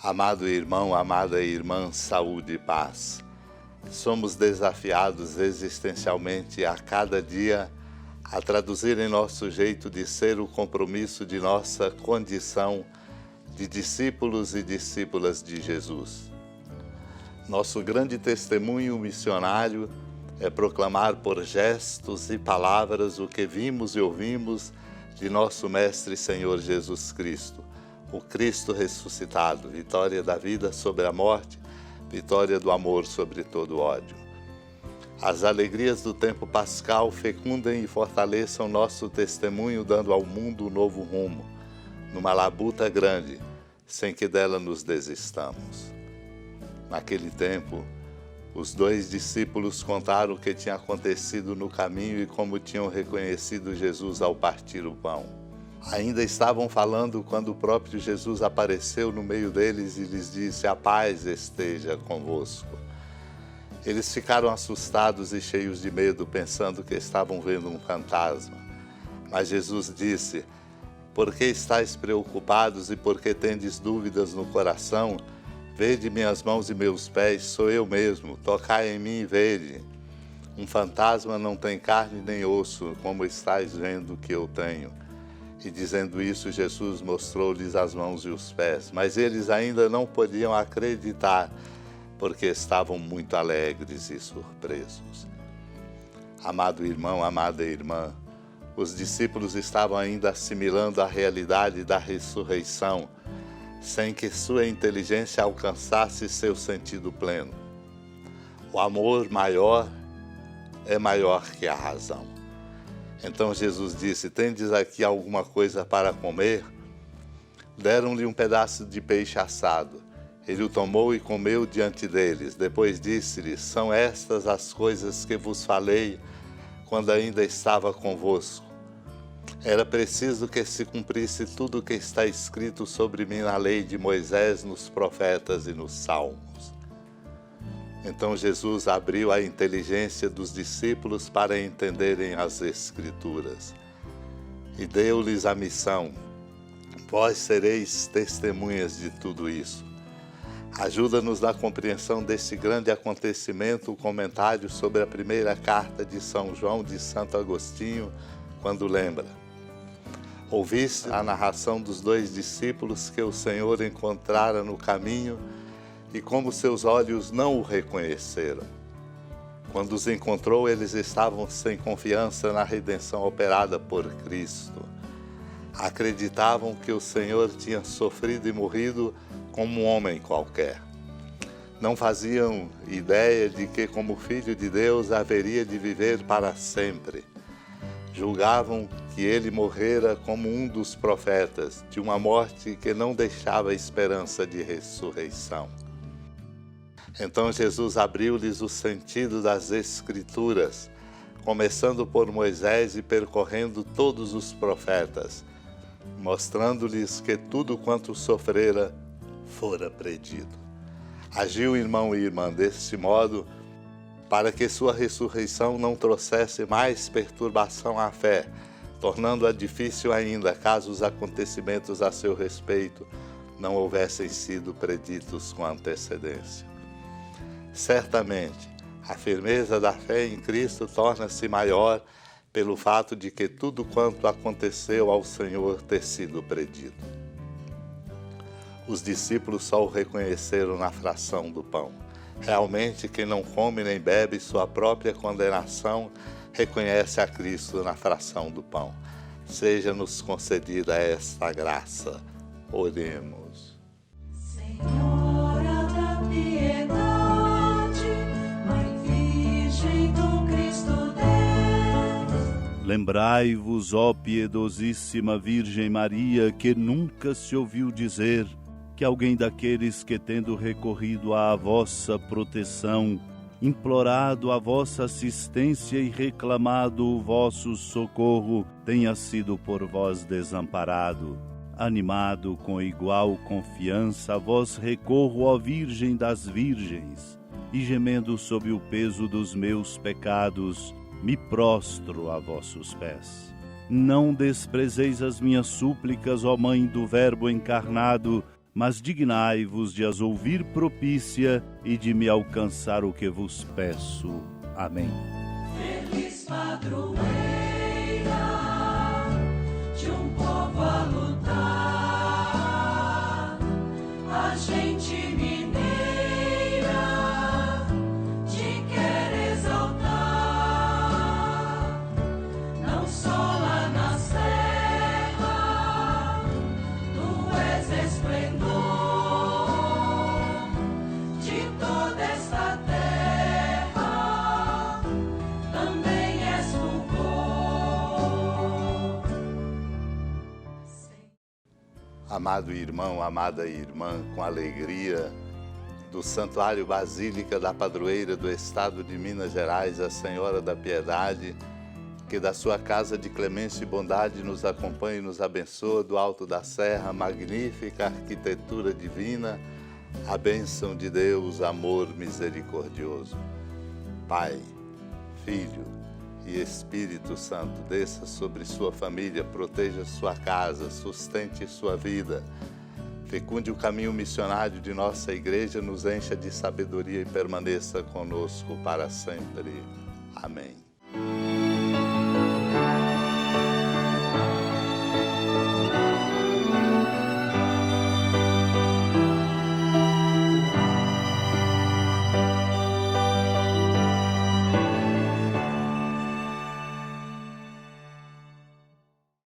Amado irmão, amada irmã, saúde e paz. Somos desafiados existencialmente a cada dia a traduzir em nosso jeito de ser o compromisso de nossa condição de discípulos e discípulas de Jesus. Nosso grande testemunho missionário é proclamar por gestos e palavras o que vimos e ouvimos de nosso Mestre Senhor Jesus Cristo, o Cristo ressuscitado, vitória da vida sobre a morte, vitória do amor sobre todo ódio. As alegrias do tempo pascal fecundem e fortaleçam nosso testemunho, dando ao mundo um novo rumo, numa labuta grande, sem que dela nos desistamos. Naquele tempo, os 2 discípulos contaram o que tinha acontecido no caminho e como tinham reconhecido Jesus ao partir o pão. Ainda estavam falando quando o próprio Jesus apareceu no meio deles e lhes disse: "A paz esteja convosco." Eles ficaram assustados e cheios de medo, pensando que estavam vendo um fantasma. Mas Jesus disse: "Por que estáis preocupados e por que tendes dúvidas no coração? Vede minhas mãos e meus pés, sou eu mesmo, tocai em mim e vede. Um fantasma não tem carne nem osso, como estáis vendo que eu tenho." E dizendo isso, Jesus mostrou-lhes as mãos e os pés, mas eles ainda não podiam acreditar, porque estavam muito alegres e surpresos. Amado irmão, amada irmã, os discípulos estavam ainda assimilando a realidade da ressurreição, sem que sua inteligência alcançasse seu sentido pleno. O amor maior é maior que a razão. Então Jesus disse: "Tendes aqui alguma coisa para comer?" Deram-lhe um pedaço de peixe assado. Ele o tomou e comeu diante deles. Depois disse-lhes: "São estas as coisas que vos falei quando ainda estava convosco. Era preciso que se cumprisse tudo o que está escrito sobre mim na lei de Moisés, nos profetas e nos salmos." Então Jesus abriu a inteligência dos discípulos para entenderem as Escrituras e deu-lhes a missão: "Vós sereis testemunhas de tudo isso." Ajuda-nos na compreensão desse grande acontecimento o comentário sobre a primeira carta de São João de Santo Agostinho, quando lembra: "Ouviste a narração dos 2 discípulos que o Senhor encontrara no caminho e como seus olhos não o reconheceram. Quando os encontrou, eles estavam sem confiança na redenção operada por Cristo. Acreditavam que o Senhor tinha sofrido e morrido como um homem qualquer. Não faziam ideia de que, como Filho de Deus, haveria de viver para sempre. Julgavam que ele morrera como um dos profetas, de uma morte que não deixava esperança de ressurreição. Então Jesus abriu-lhes o sentido das Escrituras, começando por Moisés e percorrendo todos os profetas, mostrando-lhes que tudo quanto sofrera fora predito. Agiu, irmão e irmã, deste modo, para que sua ressurreição não trouxesse mais perturbação à fé, tornando-a difícil ainda, caso os acontecimentos a seu respeito não houvessem sido preditos com antecedência. Certamente, a firmeza da fé em Cristo torna-se maior pelo fato de que tudo quanto aconteceu ao Senhor ter sido predito. Os discípulos só o reconheceram na fração do pão. Realmente, quem não come nem bebe sua própria condenação, reconhece a Cristo na fração do pão. Seja-nos concedida esta graça. Oremos. Senhora da piedade, Mãe Virgem do Cristo Deus. Lembrai-vos, ó piedosíssima Virgem Maria, que nunca se ouviu dizer que alguém daqueles que, tendo recorrido à vossa proteção, implorado a vossa assistência e reclamado o vosso socorro, tenha sido por vós desamparado. Animado com igual confiança, a vós recorro, ó Virgem das Virgens, e gemendo sob o peso dos meus pecados, me prostro a vossos pés. Não desprezeis as minhas súplicas, ó Mãe do Verbo encarnado, mas dignai-vos de as ouvir propícia e de me alcançar o que vos peço. Amém. Feliz padroeira de um povo a lutar, a gente mineira te quer exaltar, não só lá na serra, tu és esplendor de toda esta terra, também és fulgor. Amado irmão, amada irmã, com alegria, do Santuário Basílica da Padroeira do Estado de Minas Gerais, a Senhora da Piedade, que da sua casa de clemência e bondade nos acompanha e nos abençoa do alto da serra, magnífica arquitetura divina, a bênção de Deus, amor misericordioso. Pai, Filho e Espírito Santo, desça sobre sua família, proteja sua casa, sustente sua vida, fecunde o caminho missionário de nossa igreja, nos encha de sabedoria e permaneça conosco para sempre. Amém.